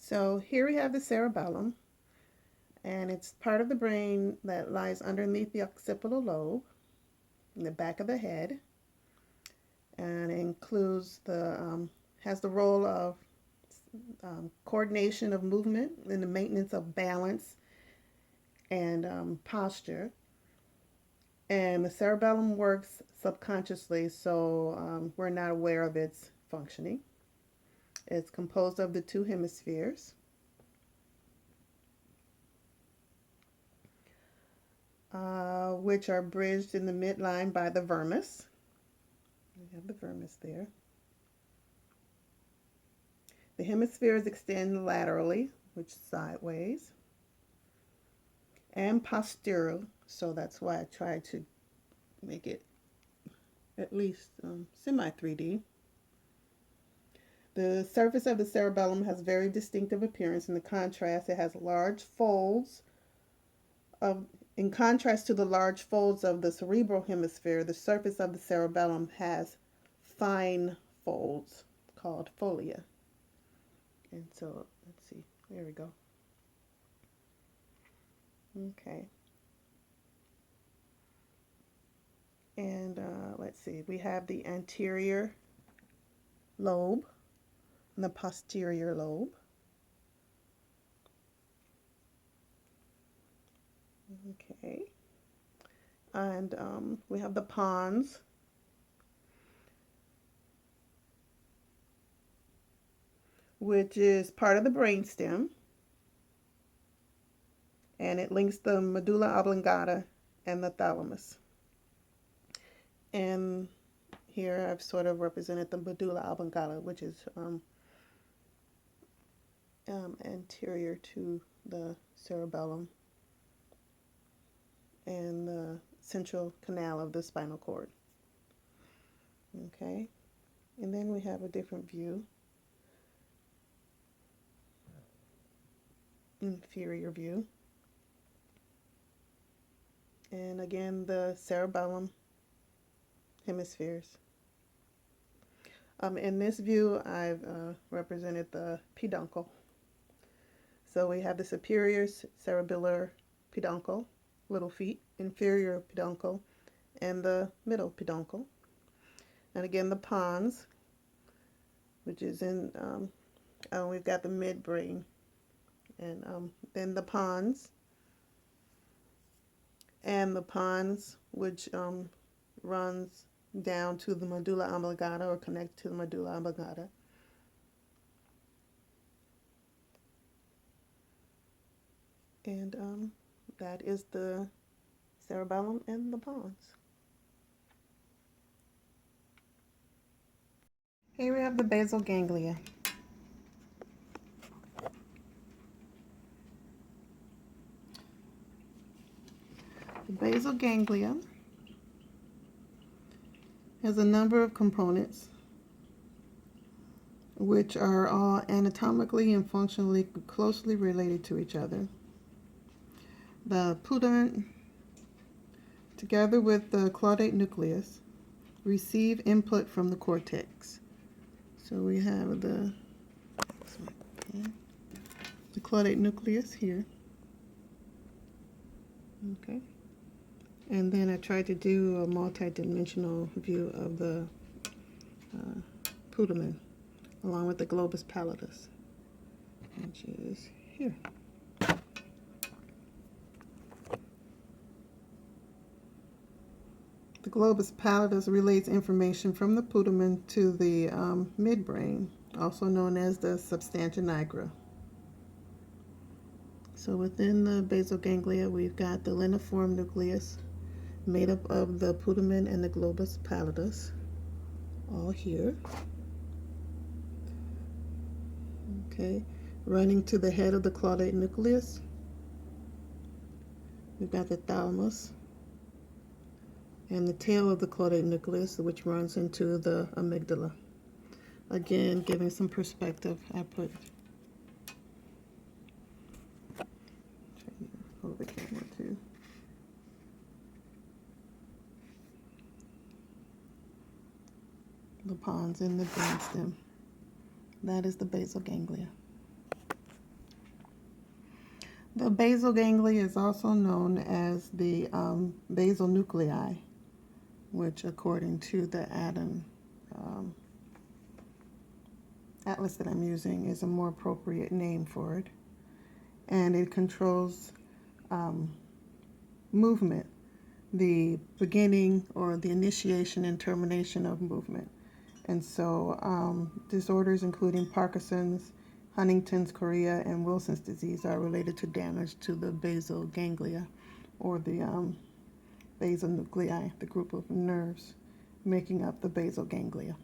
So here we have the cerebellum, and it's part of the brain that lies underneath the occipital lobe in the back of the head, and it includes has the role of coordination of movement and the maintenance of balance and posture. And the cerebellum works subconsciously, so we're not aware of its functioning. It's composed of the two hemispheres. Which are bridged in the midline by the vermis. We have the vermis there. The hemispheres extend laterally, which is sideways, and posterally, so that's why I tried to make it at least semi 3D. The surface of the cerebellum has very distinctive appearance. In the contrast, it has large folds in contrast to the large folds of the cerebral hemisphere, the surface of the cerebellum has fine folds called folia. And so, let's see, there we go. Okay. And let's see, we have the anterior lobe and the posterior lobe. Okay. And we have the pons, which is part of the brainstem, and it links the medulla oblongata and the thalamus. And here I've sort of represented the medulla oblongata, which is anterior to the cerebellum and the central canal of the spinal cord. Okay, and then we have a different view, inferior view, and again the cerebellum hemispheres. In this view, I've represented the peduncle. So we have the superior cerebellar peduncle, little feet, inferior peduncle, and the middle peduncle. And again, the pons, which is in, we've got the midbrain, and then the pons, and the pons, which runs down to the medulla oblongata or connected to the medulla oblongata. And that is the cerebellum and the pons. Here we have the basal ganglia. The basal ganglia has a number of components which are all anatomically and functionally closely related to each other. The putamen, together with the caudate nucleus, receive input from the cortex. So we have the caudate nucleus here. Okay. And then I tried to do a multi-dimensional view of the putamen, along with the globus pallidus, which is here. The globus pallidus relays information from the putamen to the midbrain, also known as the substantia nigra. So within the basal ganglia, we've got the lentiform nucleus made up of the putamen and the globus pallidus, all here. Okay, running to the head of the caudate nucleus, we've got the thalamus, and the tail of the caudate nucleus, which runs into the amygdala. Again, giving some perspective, I put hold the camera too. The pons in the brainstem. That is the basal ganglia. The basal ganglia is also known as the basal nuclei, which according to the um, atlas that I'm using is a more appropriate name for it. And it controls um, movement, the beginning or the initiation and termination of movement. And so disorders including Parkinson's, Huntington's chorea, and Wilson's disease are related to damage to the basal ganglia or the basal nuclei, the group of nerves making up the basal ganglia.